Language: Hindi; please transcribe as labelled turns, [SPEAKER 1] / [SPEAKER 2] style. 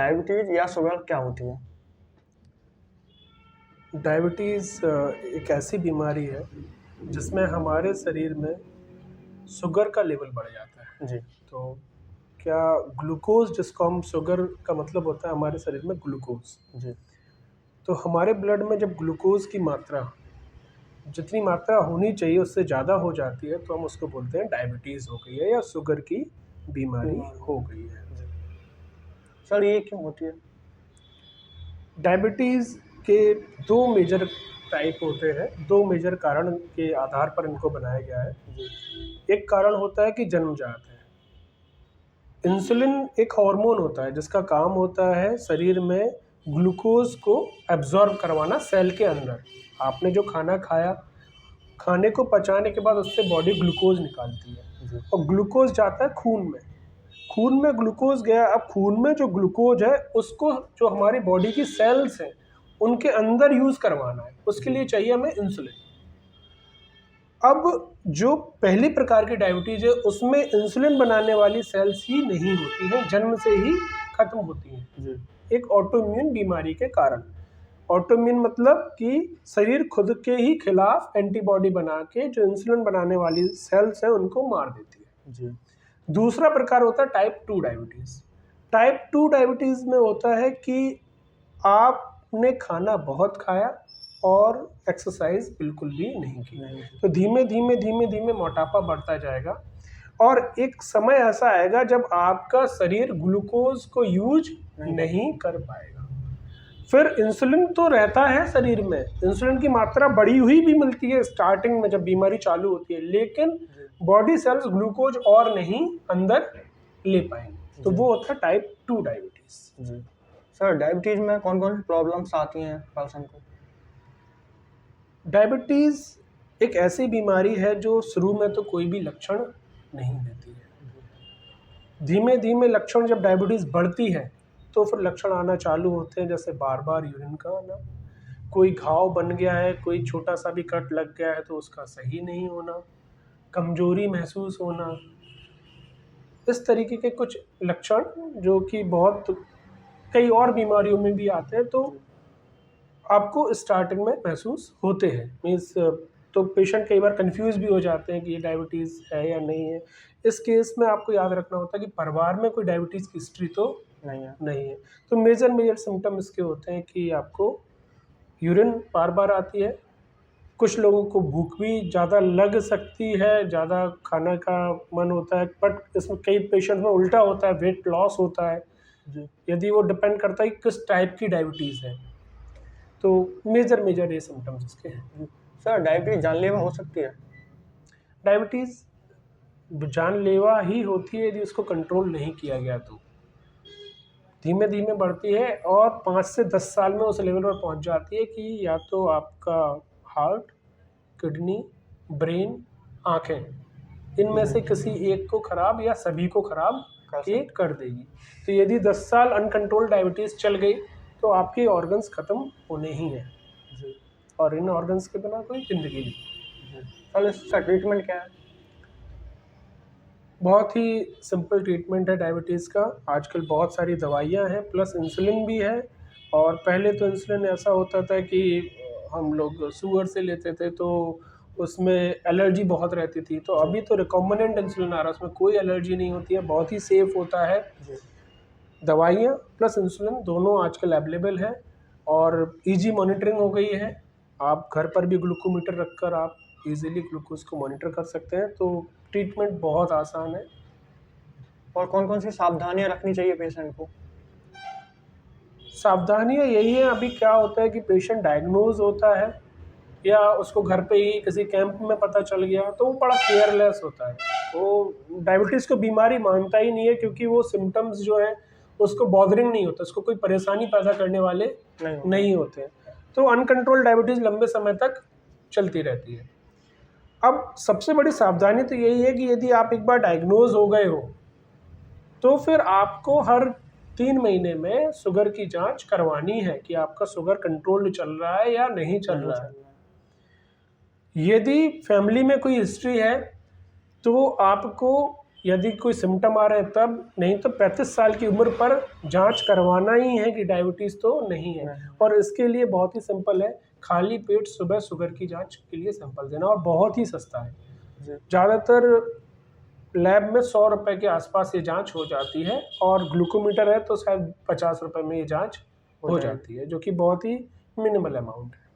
[SPEAKER 1] डायबिटीज या शुगर क्या होती है?
[SPEAKER 2] डायबिटीज़ एक ऐसी बीमारी है जिसमें हमारे शरीर में शुगर का लेवल बढ़ जाता है।
[SPEAKER 1] जी।
[SPEAKER 2] तो क्या ग्लूकोज़ जिसको हम शुगर का मतलब होता है हमारे शरीर में ग्लूकोज़।
[SPEAKER 1] जी।
[SPEAKER 2] तो हमारे ब्लड में जब ग्लूकोज़ की मात्रा जितनी मात्रा होनी चाहिए उससे ज़्यादा हो जाती है तो हम उसको बोलते हैं डायबिटीज़ हो गई है या शुगर की बीमारी हो गई है।
[SPEAKER 1] जी। सर ये क्यों होती है?
[SPEAKER 2] डायबिटीज़ के 2 मेजर टाइप होते हैं, 2 मेजर कारण के आधार पर इनको बनाया गया है।
[SPEAKER 1] जी।
[SPEAKER 2] एक कारण होता है कि जन्मजात है। इंसुलिन एक हार्मोन होता है जिसका काम होता है शरीर में ग्लूकोज़ को एब्ज़ॉर्ब करवाना सेल के अंदर। आपने जो खाना खाया, खाने को पचाने के बाद उससे बॉडी ग्लूकोज़ निकालती है
[SPEAKER 1] जी।
[SPEAKER 2] और ग्लूकोज़ जाता है खून में। खून में ग्लूकोज़ गया, अब खून में जो ग्लूकोज़ है उसको जो हमारी बॉडी की सेल्स हैं, उनके अंदर यूज़ करवाना है, उसके लिए चाहिए हमें इंसुलिन। अब जो पहली प्रकार की डायबिटीज़ है उसमें इंसुलिन बनाने वाली सेल्स ही नहीं होती हैं, जन्म से ही खत्म होती हैं।
[SPEAKER 1] जी।
[SPEAKER 2] एक ऑटोइम्यून बीमारी के कारण। ऑटोइम्यून मतलब कि शरीर खुद के ही खिलाफ एंटीबॉडी बना के जो इंसुलिन बनाने वाली सेल्स हैं उनको मार देती है।
[SPEAKER 1] जी।
[SPEAKER 2] दूसरा प्रकार होता है टाइप 2 डायबिटीज़। टाइप 2 डायबिटीज़ में होता है कि आपने खाना बहुत खाया और एक्सरसाइज बिल्कुल भी नहीं की।
[SPEAKER 1] नहीं।
[SPEAKER 2] तो धीमे-धीमे मोटापा बढ़ता जाएगा और एक समय ऐसा आएगा जब आपका शरीर ग्लूकोज़ को यूज़ नहीं कर पाएगा। फिर इंसुलिन तो रहता है शरीर में, इंसुलिन की मात्रा बढ़ी हुई भी मिलती है स्टार्टिंग में जब बीमारी चालू होती है, लेकिन बॉडी सेल्स ग्लूकोज और नहीं अंदर ले पाएंगे, तो वो होता है टाइप 2 डायबिटीज।
[SPEAKER 1] जी। सर डायबिटीज में कौन-कौन सी प्रॉब्लम्स आती हैं पर्सन को?
[SPEAKER 2] डायबिटीज एक ऐसी बीमारी है जो शुरू में तो कोई भी लक्षण नहीं देती है। धीमे धीमे लक्षण जब डायबिटीज बढ़ती है तो फिर लक्षण आना चालू होते हैं, जैसे बार बार यूरिन का आना, कोई घाव बन गया है, कोई छोटा सा भी कट लग गया है तो उसका सही नहीं होना, कमजोरी महसूस होना, इस तरीके के कुछ लक्षण जो कि बहुत कई और बीमारियों में भी आते हैं, तो आपको स्टार्टिंग में महसूस होते हैं। मीन्स तो पेशेंट कई बार कंफ्यूज भी हो जाते हैं कि ये डायबिटीज़ है या नहीं है। इस केस में आपको याद रखना होता है कि परिवार में कोई डायबिटीज़ की हिस्ट्री तो नहीं है। तो मेजर सिम्टम इसके होते हैं कि आपको यूरिन बार बार आती है, कुछ लोगों को भूख भी ज़्यादा लग सकती है, ज़्यादा खाना का मन होता है, बट इसमें कई पेशेंट में उल्टा होता है, वेट लॉस होता है। यदि वो डिपेंड करता है कि किस टाइप की डायबिटीज़ है। तो मेजर ये सिम्टम्स इसके हैं।
[SPEAKER 1] सर डायबिटीज जानलेवा हो सकती है?
[SPEAKER 2] डायबिटीज़ जानलेवा ही होती है यदि उसको कंट्रोल नहीं किया गया तो। धीमे धीमे बढ़ती है और 5 से 10 साल में उस लेवल पर पहुंच जाती है कि या तो आपका हार्ट, किडनी, ब्रेन, आँखें, इनमें से किसी एक को खराब या सभी को खराब ये कर देगी। तो यदि 10 साल अनकंट्रोल्ड डायबिटीज़ चल गई तो आपके ऑर्गन्स ख़त्म होने ही हैं, और इन ऑर्गन्स के बिना कोई ज़िंदगी नहीं।
[SPEAKER 1] सर इसका ट्रीटमेंट क्या है?
[SPEAKER 2] बहुत ही सिंपल ट्रीटमेंट है डायबिटीज़ का। आजकल बहुत सारी दवाइयाँ हैं, प्लस इंसुलिन भी है। और पहले तो इंसुलिन ऐसा होता था कि हम लोग शुगर से लेते थे तो उसमें एलर्जी बहुत रहती थी। तो अभी तो रिकॉम्बिनेंट इंसुलिन आ रहा है, उसमें कोई एलर्जी नहीं होती है, बहुत ही सेफ़ होता है। दवाइयाँ प्लस इंसुलिन दोनों आजकल अवेलेबल है और ईज़ी मॉनिटरिंग हो गई है। आप घर पर भी ग्लूकोमीटर रखकर आप इजीली ग्लूकोज़ को मॉनिटर कर सकते हैं, तो ट्रीटमेंट बहुत आसान है।
[SPEAKER 1] और कौन-कौन सी सावधानियाँ रखनी चाहिए पेशेंट को?
[SPEAKER 2] सावधानियाँ यही है, अभी क्या होता है कि पेशेंट डायग्नोज़ होता है या उसको घर पे ही किसी कैंप में पता चल गया तो वो बड़ा केयरलेस होता है। वो डायबिटीज़ को बीमारी मानता ही नहीं है, क्योंकि वो सिम्पटम्स जो हैं उसको बॉदरिंग नहीं होता, उसको कोई परेशानी पैदा करने वाले नहीं होते हैं। तो अनकंट्रोल्ड डायबिटीज़ लंबे समय तक चलती रहती है। अब सबसे बड़ी सावधानी तो यही है कि यदि आप एक बार डायग्नोज़ हो गए हो तो फिर आपको हर 3 महीने में शुगर की जांच करवानी है कि आपका शुगर कंट्रोल्ड चल रहा है या नहीं चल रहा है। यदि फैमिली में कोई हिस्ट्री है तो आपको यदि कोई सिम्टम आ रहा है तब, नहीं तो 35 साल की उम्र पर जांच करवाना ही है कि डायबिटीज़ तो नहीं है। और इसके लिए बहुत ही सिंपल है, खाली पेट सुबह शुगर की जांच के लिए सैंपल देना, और बहुत ही सस्ता है। ज़्यादातर लैब में 100 रुपये के आसपास ये जांच हो जाती है, और ग्लूकोमीटर है तो शायद 50 रुपये में ये जांच हो जाती है, जो कि बहुत ही मिनिमल अमाउंट है।